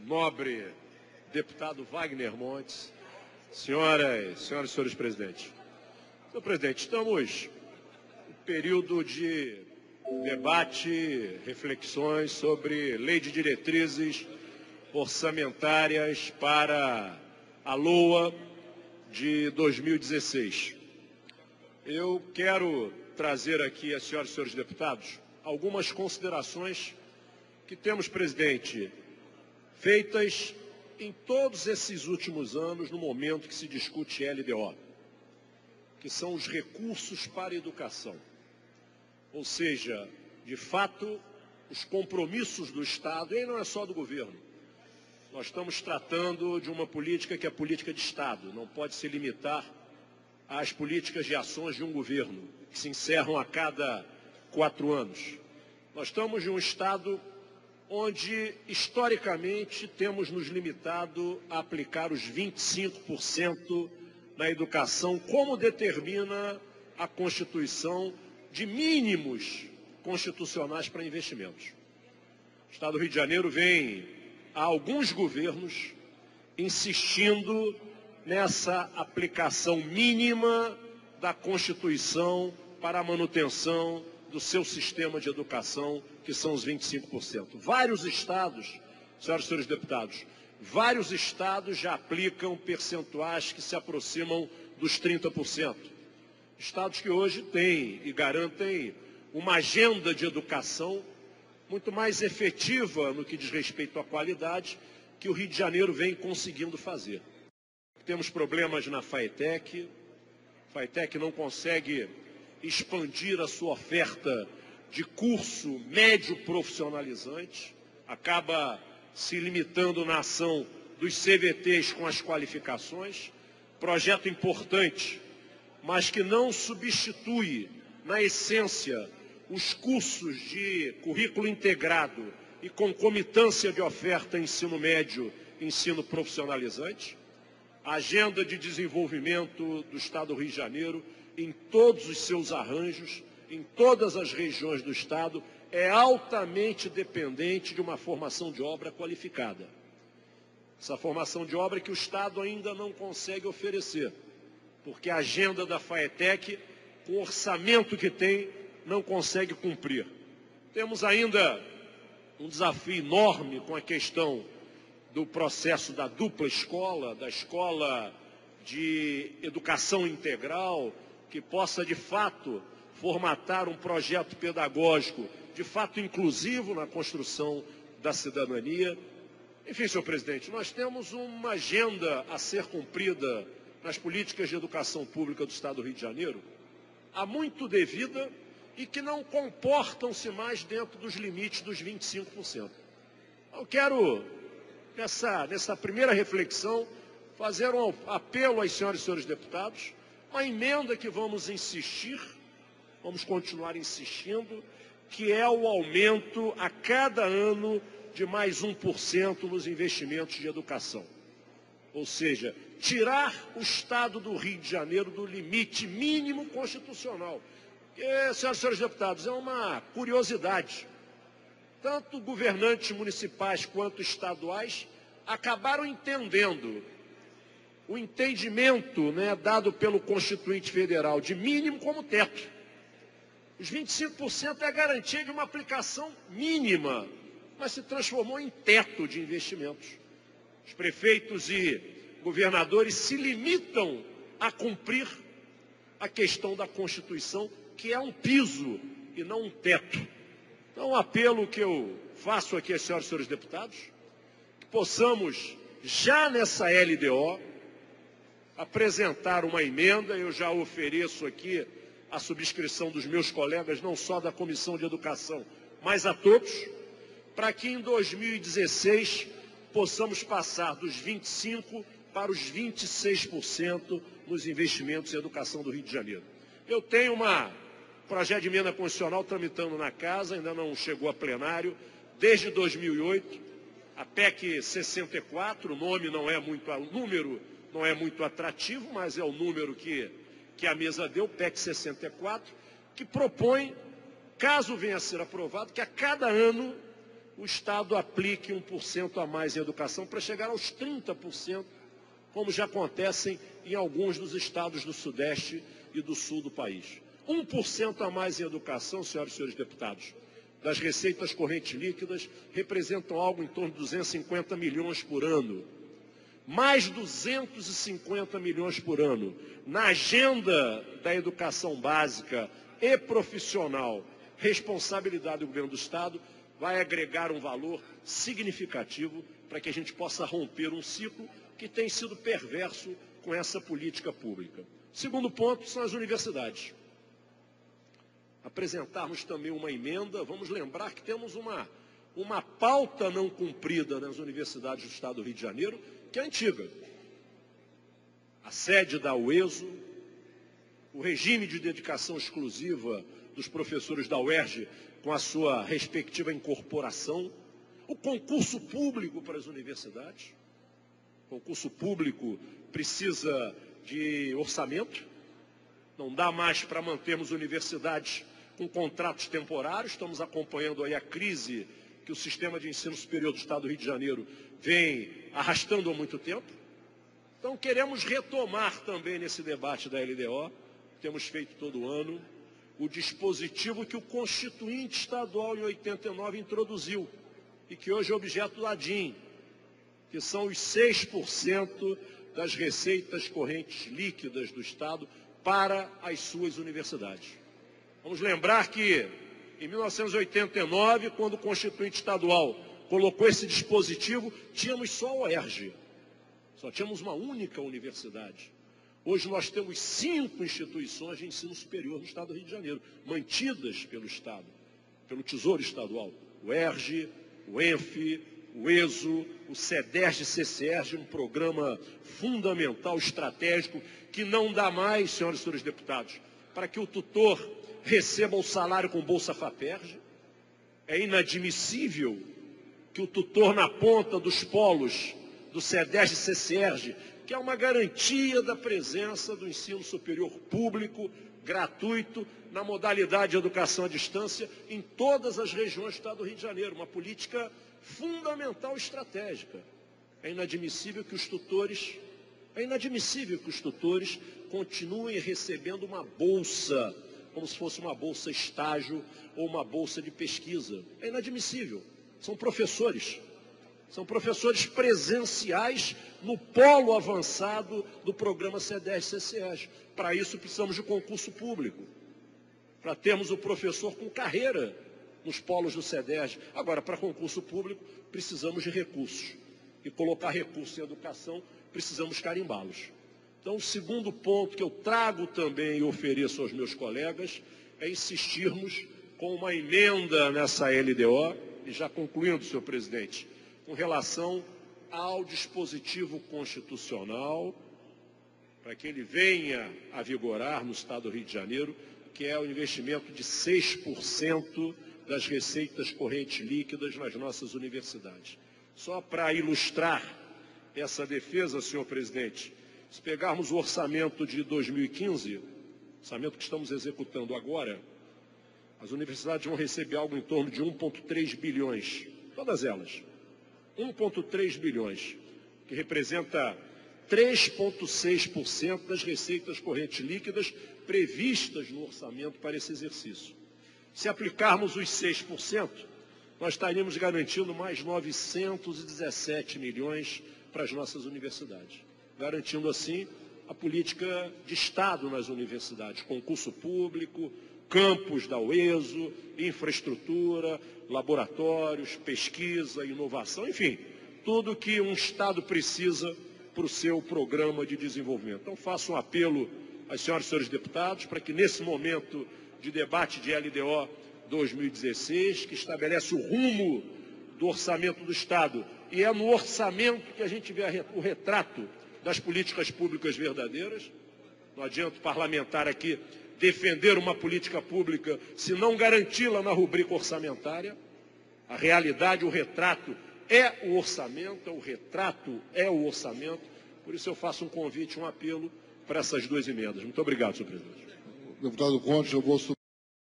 nobre deputado Wagner Montes, senhoras e senhores presidentes. Senhor presidente, estamos em período de debate, reflexões sobre lei de diretrizes orçamentárias para a LOA de 2016. Eu quero trazer aqui às senhoras e senhores deputados algumas considerações que temos, presidente, feitas em todos esses últimos anos no momento que se discute LDO, que são os recursos para a educação. Ou seja, de fato, os compromissos do Estado, e não é só do governo. Nós estamos tratando de uma política que é política de Estado, não pode se limitar às políticas de ações de um governo, que se encerram a cada 4 anos. Nós estamos de um Estado onde, historicamente, temos nos limitado a aplicar os 25% na educação, como determina a Constituição, de mínimos constitucionais para investimentos. O Estado do Rio de Janeiro vem, há alguns governos, insistindo nessa aplicação mínima da Constituição para a manutenção do seu sistema de educação, que são os 25%. Vários estados, senhoras e senhores deputados, vários estados já aplicam percentuais que se aproximam dos 30%. Estados que hoje têm e garantem uma agenda de educação muito mais efetiva no que diz respeito à qualidade que o Rio de Janeiro vem conseguindo fazer. Temos problemas na FATEC. A FATEC não consegue expandir a sua oferta de curso médio profissionalizante, acaba se limitando na ação dos CVTs com as qualificações, projeto importante, mas que não substitui, na essência, os cursos de currículo integrado e concomitância de oferta ensino médio e ensino profissionalizante. A agenda de desenvolvimento do Estado do Rio de Janeiro, em todos os seus arranjos, em todas as regiões do Estado, é altamente dependente de uma formação de obra qualificada. Essa formação de obra que o Estado ainda não consegue oferecer, porque a agenda da FATEC, com o orçamento que tem, não consegue cumprir. Temos ainda um desafio enorme com a questão do processo da dupla escola, da escola de educação integral, que possa, de fato, formatar um projeto pedagógico, de fato, inclusivo na construção da cidadania. Enfim, senhor presidente, nós temos uma agenda a ser cumprida nas políticas de educação pública do Estado do Rio de Janeiro, há muito devida e que não comportam-se mais dentro dos limites dos 25%. Eu quero, nessa primeira reflexão, fazer um apelo às senhoras e senhores deputados, uma emenda que vamos insistir, vamos continuar insistindo, que é o aumento a cada ano de mais 1% nos investimentos de educação. Ou seja, tirar o Estado do Rio de Janeiro do limite mínimo constitucional. Senhoras e senhores deputados, é uma curiosidade. Tanto governantes municipais quanto estaduais acabaram entendendo o entendimento, dado pelo Constituinte Federal de mínimo como teto. Os 25% é a garantia de uma aplicação mínima, mas se transformou em teto de investimentos. Os prefeitos e governadores se limitam a cumprir a questão da Constituição, que é um piso e não um teto. Então, o apelo que eu faço aqui às senhoras e senhores deputados, que possamos, já nessa LDO, apresentar uma emenda. Eu já ofereço aqui a subscrição dos meus colegas, não só da Comissão de Educação, mas a todos, para que em 2016 possamos passar dos 25% para os 26% nos investimentos em educação do Rio de Janeiro. Eu tenho um projeto de emenda constitucional tramitando na casa, ainda não chegou a plenário, desde 2008, a PEC 64, o número não é muito atrativo, mas é o número que a mesa deu, PEC 64, que propõe, caso venha a ser aprovado, que a cada ano o Estado aplique 1% a mais em educação para chegar aos 30%, como já acontecem em alguns dos estados do Sudeste e do Sul do país. 1% a mais em educação, senhoras e senhores deputados, das receitas correntes líquidas representam algo em torno de 250 milhões por ano. Mais 250 milhões por ano na agenda da educação básica e profissional, responsabilidade do governo do Estado, vai agregar um valor significativo para que a gente possa romper um ciclo que tem sido perverso com essa política pública. Segundo ponto são as universidades. Apresentarmos também uma emenda, vamos lembrar que temos uma pauta não cumprida nas universidades do Estado do Rio de Janeiro, que é antiga. A sede da UESO, o regime de dedicação exclusiva dos professores da UERJ com a sua respectiva incorporação, o concurso público para as universidades. O concurso público precisa de orçamento, não dá mais para mantermos universidades com contratos temporários, estamos acompanhando aí a crise que o sistema de ensino superior do Estado do Rio de Janeiro vem arrastando há muito tempo. Então queremos retomar também nesse debate da LDO, temos feito todo ano, o dispositivo que o Constituinte Estadual em 89 introduziu e que hoje é objeto da DIN, que são os 6% das receitas correntes líquidas do Estado para as suas universidades. Vamos lembrar que em 1989, quando o Constituinte Estadual colocou esse dispositivo, tínhamos só a UERJ, só tínhamos uma única universidade. Hoje nós temos 5 instituições de ensino superior no Estado do Rio de Janeiro, mantidas pelo Estado, pelo Tesouro Estadual. O UERJ, o ENF, o ESO, o CEDERJ e CCERJ, um programa fundamental, estratégico, que não dá mais, senhoras e senhores deputados, para que o tutor receba o salário com Bolsa FAPERJ. É inadmissível que o tutor na ponta dos polos do CEDERJ e CCERJ, que é uma garantia da presença do ensino superior público, gratuito, na modalidade de educação à distância, em todas as regiões do Estado do Rio de Janeiro, uma política fundamental e estratégica. É inadmissível que os tutores continuem recebendo uma bolsa, como se fosse uma bolsa estágio ou uma bolsa de pesquisa. É inadmissível. São professores presenciais no polo avançado do programa CEDERJ-CCERJ. Para isso precisamos de concurso público, para termos o professor com carreira nos polos do CEDERJ. Agora, para concurso público, precisamos de recursos. E colocar recursos em educação, precisamos carimbá-los. Então, o segundo ponto que eu trago também e ofereço aos meus colegas é insistirmos com uma emenda nessa LDO, e já concluindo, senhor presidente, com relação ao dispositivo constitucional, para que ele venha a vigorar no Estado do Rio de Janeiro, que é o investimento de 6% das receitas correntes líquidas nas nossas universidades. Só para ilustrar essa defesa, senhor presidente, se pegarmos o orçamento de 2015, orçamento que estamos executando agora, as universidades vão receber algo em torno de 1,3 bilhões, todas elas. 1,3 bilhões, que representa 3,6% das receitas correntes líquidas previstas no orçamento para esse exercício. Se aplicarmos os 6%, nós estaríamos garantindo mais 917 milhões para as nossas universidades, garantindo assim a política de Estado nas universidades, concurso público, campus da UESO, infraestrutura, laboratórios, pesquisa, inovação, enfim, tudo que um Estado precisa para o seu programa de desenvolvimento. Então, faço um apelo às senhoras e senhores deputados para que, nesse momento de debate de LDO 2016, que estabelece o rumo do orçamento do Estado, e é no orçamento que a gente vê o retrato das políticas públicas verdadeiras. Não adianta o parlamentar aqui defender uma política pública se não garanti-la na rubrica orçamentária. A realidade, o retrato é o orçamento, o retrato é o orçamento. Por isso eu faço um convite, um apelo para essas duas emendas. Muito obrigado, senhor presidente. Deputado Conte, eu vou